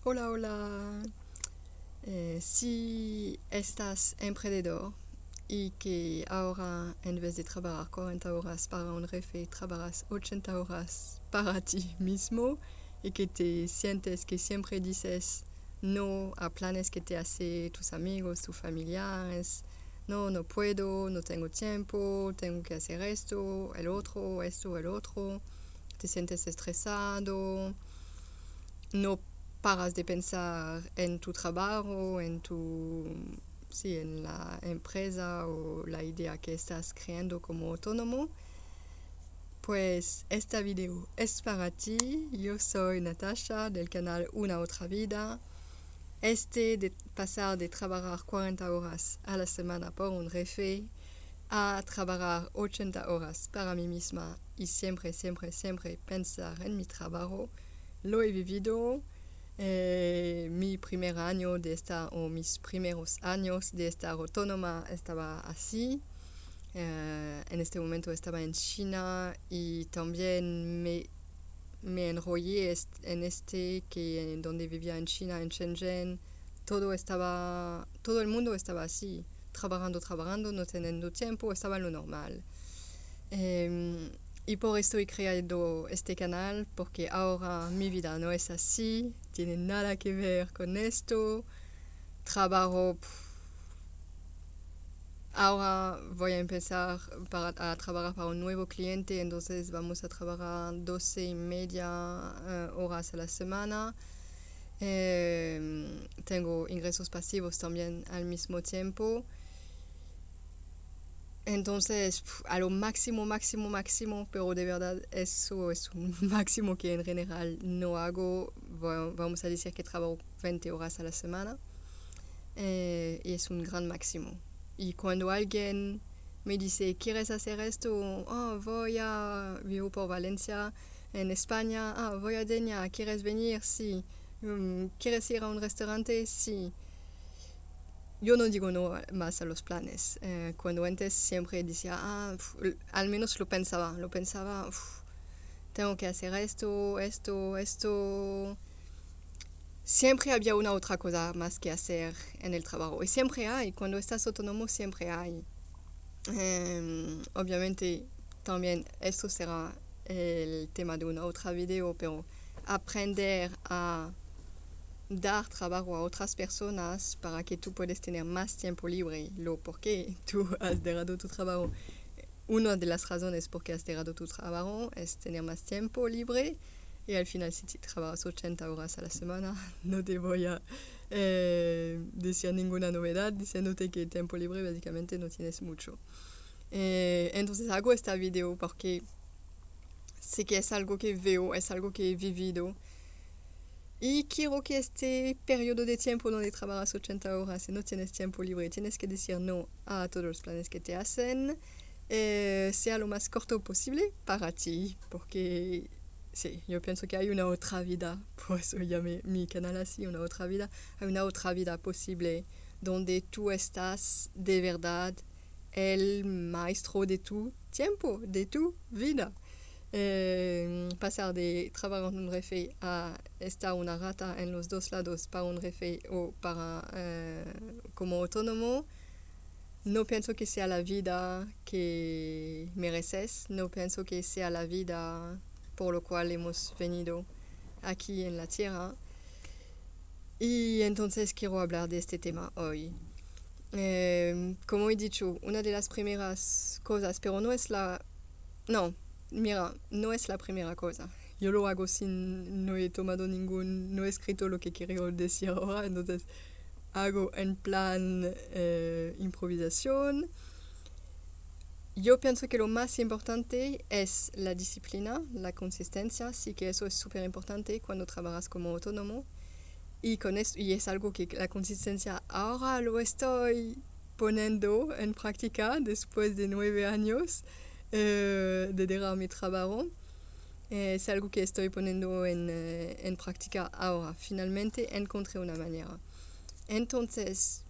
Hola, hola. Si estás emprendedor y que ahora en vez de trabajar 40 horas para un jefe, trabajas 80 horas para ti mismo y que te sientes que siempre dices no a planes que te hacen tus amigos, tus familiares, no, no puedo, no tengo tiempo, tengo que hacer esto, el otro, te sientes estresado, no paras de pensar en tu trabajo, sí, en la empresa o la idea que estás creando como autónomo, pues esta video es para ti. Yo soy Natasha del canal Una Otra Vida. De pasar de trabajar 40 horas a la semana por un jefe a trabajar 80 horas para mí misma y siempre, siempre, siempre pensar en mi trabajo, lo he vivido. Mi primer año de estar, o mis primeros años de estar autónoma estaba así. En este momento estaba en China y también me enrollé en donde vivía en China, en Shenzhen. Todo el mundo estaba así, trabajando, no teniendo tiempo, estaba en lo normal. Eh, y por esto he creado este canal, porque ahora mi vida no es así, tiene nada que ver con esto. Trabajo, ahora voy a empezar a trabajar para un nuevo cliente, entonces vamos a trabajar 12 y media horas a la semana. Tengo ingresos pasivos también al mismo tiempo. Entonces, a lo máximo, máximo, máximo, pero de verdad eso es un máximo que en general no hago. Vamos a decir que trabajo 20 horas a la semana y es un gran máximo. Y cuando alguien me dice, ¿quieres hacer esto? Oh, vivo por Valencia, en España. Ah, voy a Denia, ¿quieres venir? Sí. ¿Quieres ir a un restaurante? Sí. Yo no digo no más a los planes. Cuando antes siempre decía, al menos lo pensaba, tengo que hacer esto. Siempre había una otra cosa más que hacer en el trabajo. Y siempre hay, cuando estás autónomo siempre hay. Obviamente también esto será el tema de una otra video, pero aprender a dar trabajo a otras personas para que tú puedas tener más tiempo libre. Lo porque tú has dejado tu trabajo. Una de las razones por qué has dejado tu trabajo es tener más tiempo libre. Y al final, si trabajas 80 horas a la semana, no te voy a decir ninguna novedad diciéndote que el tiempo libre básicamente no tienes mucho. Entonces hago esta video porque sé que es algo que veo, es algo que he vivido. Y quiero que este periodo de tiempo donde trabajas 80 horas y no tienes tiempo libre, tienes que decir no a todos los planes que te hacen, sea lo más corto posible para ti, porque sí, yo pienso que hay una otra vida, por eso llamé mi canal así, una otra vida, hay una otra vida posible donde tú estás de verdad el maestro de tu tiempo, de tu vida. Pasar de trabajar en un jefe a estar una rata en los dos lados para un jefe o para como autónomo, no pienso que sea la vida que mereces, no pienso que sea la vida por lo cual hemos venido aquí en la tierra. Y entonces quiero hablar de este tema hoy. Como he dicho, una de las primeras cosas, pero no es la... No, mira, no es la primera cosa. Yo lo hago no he tomado no he escrito lo que quiero decir ahora, entonces hago en plan improvisación. Yo pienso que lo más importante es la disciplina, la consistencia, sí que eso es súper importante cuando trabajas como autónomo. Y es algo que la consistencia ahora lo estoy poniendo en práctica después de 9 años de dejar mi trabajo. Es algo que estoy poniendo en práctica ahora. Finalmente encontré una manera. Entonces,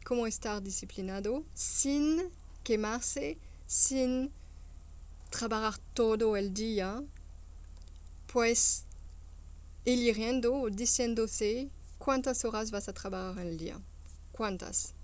¿cómo estar disciplinado sin quemarse, sin trabajar todo el día? Pues eligiendo o diciéndose cuántas horas vas a trabajar en el día. ¿Cuántas?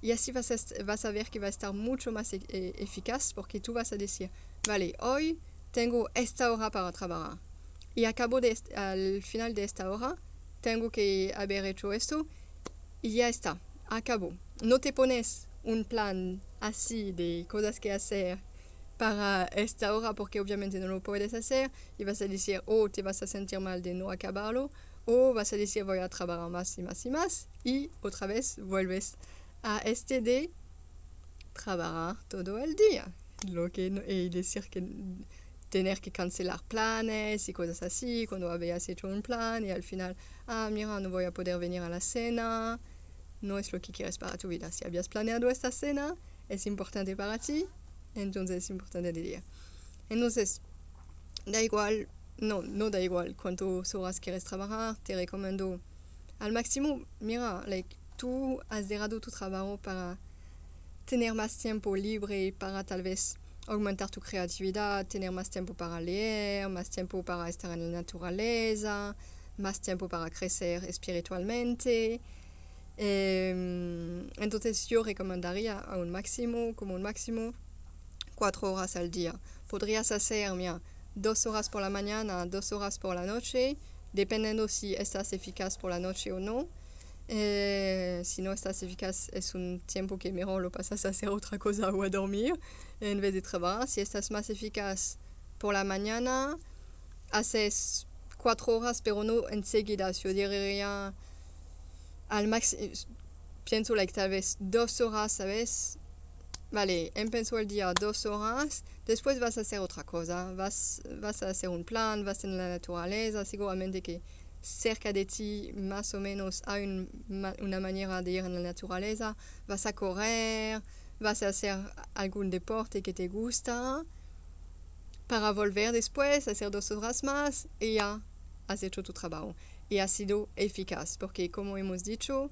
Y así vas a ver que va a estar mucho más eficaz porque tú vas a decir, vale, hoy tengo esta hora para trabajar. Y al final de esta hora tengo que haber hecho esto y ya está, acabó. No te pones un plan así de cosas que hacer para esta hora porque obviamente no lo puedes hacer y vas a decir, te vas a sentir mal de no acabarlo, o vas a decir, voy a trabajar más y más y más, y otra vez vuelves a de trabajar todo el día. Y decir que tener que cancelar planes y cosas así cuando habías hecho un plan y al final, mira, no voy a poder venir a la cena. No es lo que quieres para tu vida. Si habías planeado esta cena, es importante para ti, entonces es importante de día. Entonces, da igual, no da igual cuántas horas quieres trabajar, te recomiendo al máximo, mira, tú has dejado tu trabajo para tener más tiempo libre, para tal vez aumentar tu creatividad, tener más tiempo para leer, más tiempo para estar en la naturaleza, más tiempo para crecer espiritualmente. Entonces yo recomendaría como un máximo 4 horas al día. Podrías hacer, mira, 2 horas por la mañana, 2 horas por la noche, dependiendo si estás eficaz por la noche o no. Si no estás eficaz es un tiempo que mejor lo pasas a hacer otra cosa o a dormir en vez de trabajar. Si estás más eficaz por la mañana, haces 4 horas, pero no enseguida. Yo diría al máximo, pienso tal vez 2 horas, ¿sabes? Vale, empezó el día 2 horas, después vas a hacer otra cosa, vas a hacer un plan, vas en la naturaleza, seguramente que cerca de ti más o menos hay una manera de ir en la naturaleza, vas a correr, vas a hacer algún deporte que te gusta, para volver después, hacer 2 horas más y ya has hecho tu trabajo. Y ha sido eficaz, porque como hemos dicho,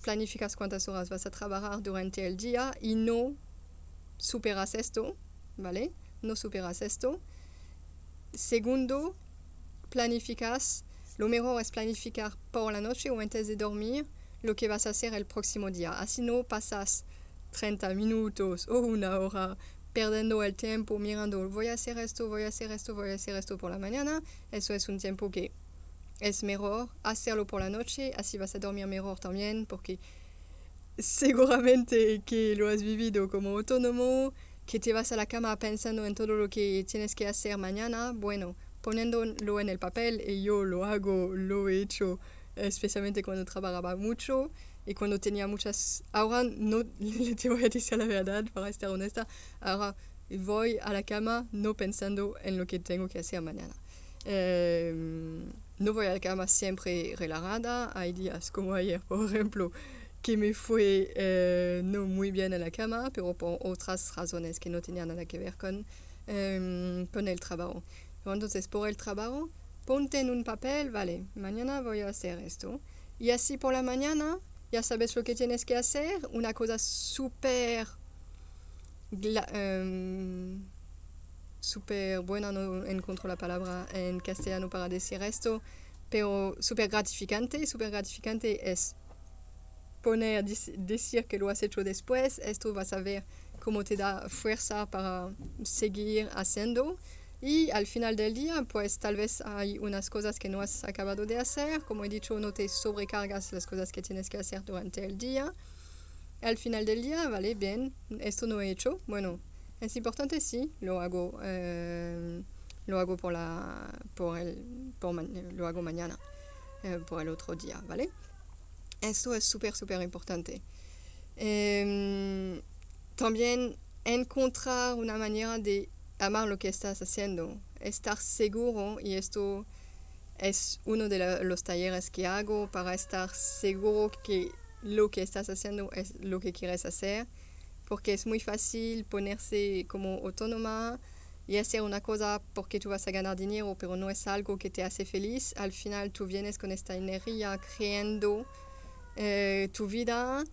planificas cuántas horas vas a trabajar durante el día y no superas esto, ¿vale? No superas esto. Segundo, planificas, lo mejor es planificar por la noche o antes de dormir lo que vas a hacer el próximo día. Así no pasas 30 minutos o una hora perdiendo el tiempo mirando, voy a hacer esto, voy a hacer esto, voy a hacer esto por la mañana. Eso es un tiempo que es mejor hacerlo por la noche, así vas a dormir mejor también, porque seguramente que lo has vivido como autónomo, que te vas a la cama pensando en todo lo que tienes que hacer mañana. Bueno, poniéndolo en el papel, y yo lo he hecho especialmente cuando trabajaba mucho y cuando tenía muchas... Ahora no te voy a decir la verdad, para estar honesta, ahora voy a la cama no pensando en lo que tengo que hacer mañana. No voy a la cama siempre relajada, hay días como ayer, por ejemplo, que me fue no muy bien en la cama, pero por otras razones que no tenían nada que ver con el trabajo. Entonces, por el trabajo, ponte en un papel, vale, mañana voy a hacer esto. Y así por la mañana ya sabes lo que tienes que hacer, una cosa súper buena, no encuentro la palabra en castellano para decir esto, pero súper gratificante es decir que lo has hecho después. Esto vas a ver cómo te da fuerza para seguir haciendo. Y al final del día, pues tal vez hay unas cosas que no has acabado de hacer. Como he dicho, no te sobrecargas las cosas que tienes que hacer durante el día. Al final del día, vale, bien, esto no he hecho. Bueno, es importante, sí, lo hago lo hago mañana, por el otro día, ¿vale? Esto es súper importante. También encontrar una manera de amar lo que estás haciendo, estar seguro, y esto es uno de los talleres que hago para estar seguro que lo que estás haciendo es lo que quieres hacer, porque es muy fácil ponerse como autónoma y hacer una cosa porque tú vas a ganar dinero, pero no es algo que te hace feliz. Al final tú vienes con esta energía creando tu vida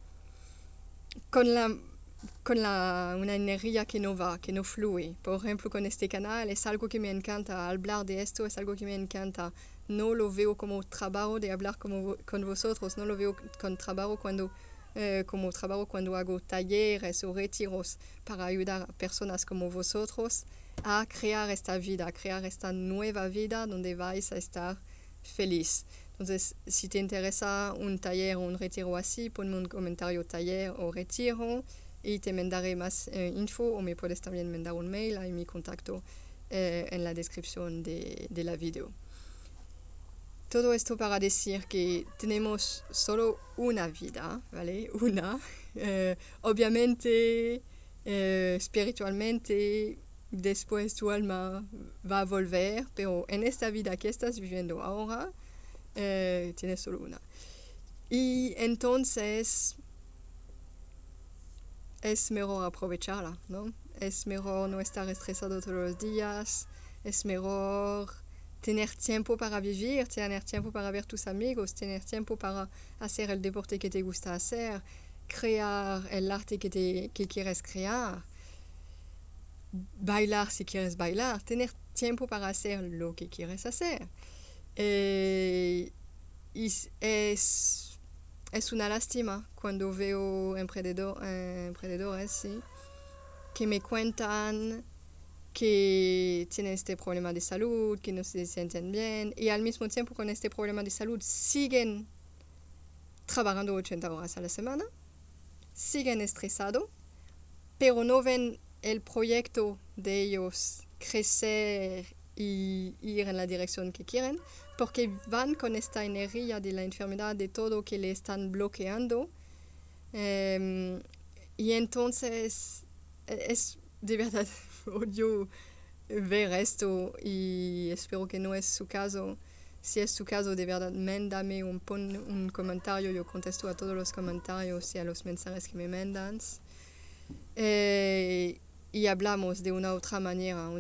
con una energía que no va, que no fluye. Por ejemplo, con este canal es algo que me encanta hablar de esto, es algo que me encanta no lo veo como trabajo de hablar con vosotros, no lo veo como trabajo cuando hago talleres o retiros para ayudar a personas como vosotros a crear esta vida, a crear esta nueva vida donde vais a estar feliz. Entonces, si te interesa un taller o un retiro así, ponme un comentario taller o retiro y te mandaré más info, o me puedes también mandar un mail, hay mi contacto en la descripción de la video. Todo esto para decir que tenemos solo una vida, ¿vale? Una. Obviamente, espiritualmente, después tu alma va a volver, pero en esta vida que estás viviendo ahora, tienes solo una. Y entonces es mejor aprovecharla, ¿no? Es mejor no estar estresado todos los días, es mejor tener tiempo para vivir, tener tiempo para ver tus amigos, tener tiempo para hacer el deporte que te gusta hacer, crear el arte que quieres crear, bailar si quieres bailar, tener tiempo para hacer lo que quieres hacer. Y es una lástima cuando veo emprendedores, ¿sí?, que me cuentan que tienen este problema de salud, que no se sienten bien, y al mismo tiempo con este problema de salud siguen trabajando 80 horas a la semana, siguen estresados, pero no ven el proyecto de ellos crecer y ir en la dirección que quieren, porque van con esta energía de la enfermedad, de todo que le están bloqueando. Y entonces es de verdad odio ver esto y espero que no es su caso. Si es su caso, de verdad, mándame pon un comentario, yo contesto a todos los comentarios y a los mensajes que me mandan. Y hablamos de una otra manera, hay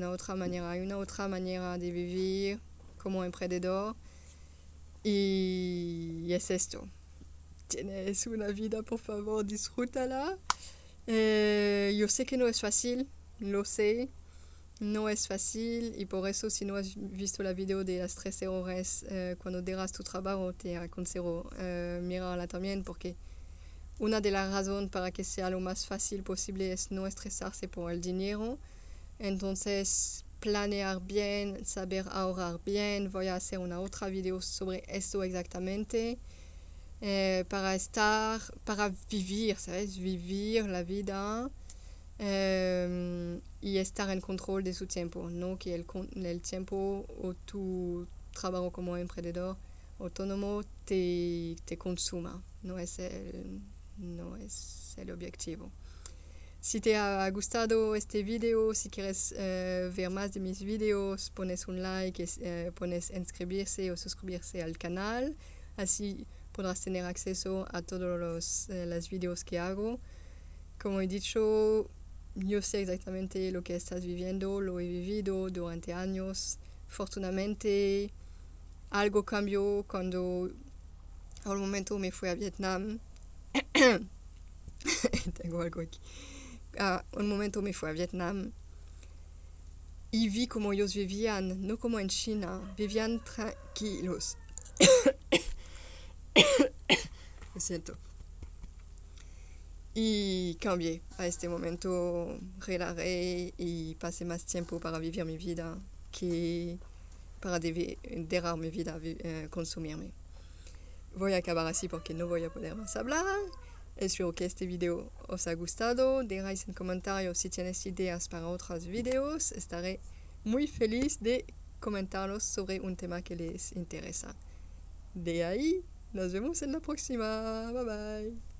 una otra manera de vivir como emprendedor y es esto. Tienes una vida, por favor, disfrútala. Yo sé que no es fácil, lo sé, no es fácil y por eso si no has visto la video de las 13 horas cuando dejas tu trabajo, te aconsejo mirarla también, porque una de las razones para que sea lo más fácil posible es no estresarse por el dinero. Entonces, planear bien, saber ahorrar bien. Voy a hacer una otra video sobre esto exactamente. Para vivir, ¿sabes? Vivir la vida y estar en control de su tiempo, no que el tiempo o tu trabajo como emprendedor autónomo te consuma, no es el objetivo. Si te ha gustado este video, si quieres ver más de mis videos, pones un like, pones inscribirse o suscribirse al canal, así podrás tener acceso a todos los videos que hago. Como he dicho, yo sé exactamente lo que estás viviendo, lo he vivido durante años. Afortunadamente, algo cambió cuando al momento me fui a Vietnam. Tengo algo aquí. Un momento me fui a Vietnam y vi cómo ellos vivían, no como en China, vivían tranquilos. Lo siento. Y cambié a este momento, relajé y pasé más tiempo para vivir mi vida que para dejar mi vida consumirme. Voy a acabar así porque no voy a poder más hablar. Espero que este video os ha gustado. Dejáis en comentarios si tienes ideas para otros videos. Estaré muy feliz de comentarlos sobre un tema que les interesa. De ahí, nos vemos en la próxima. Bye bye.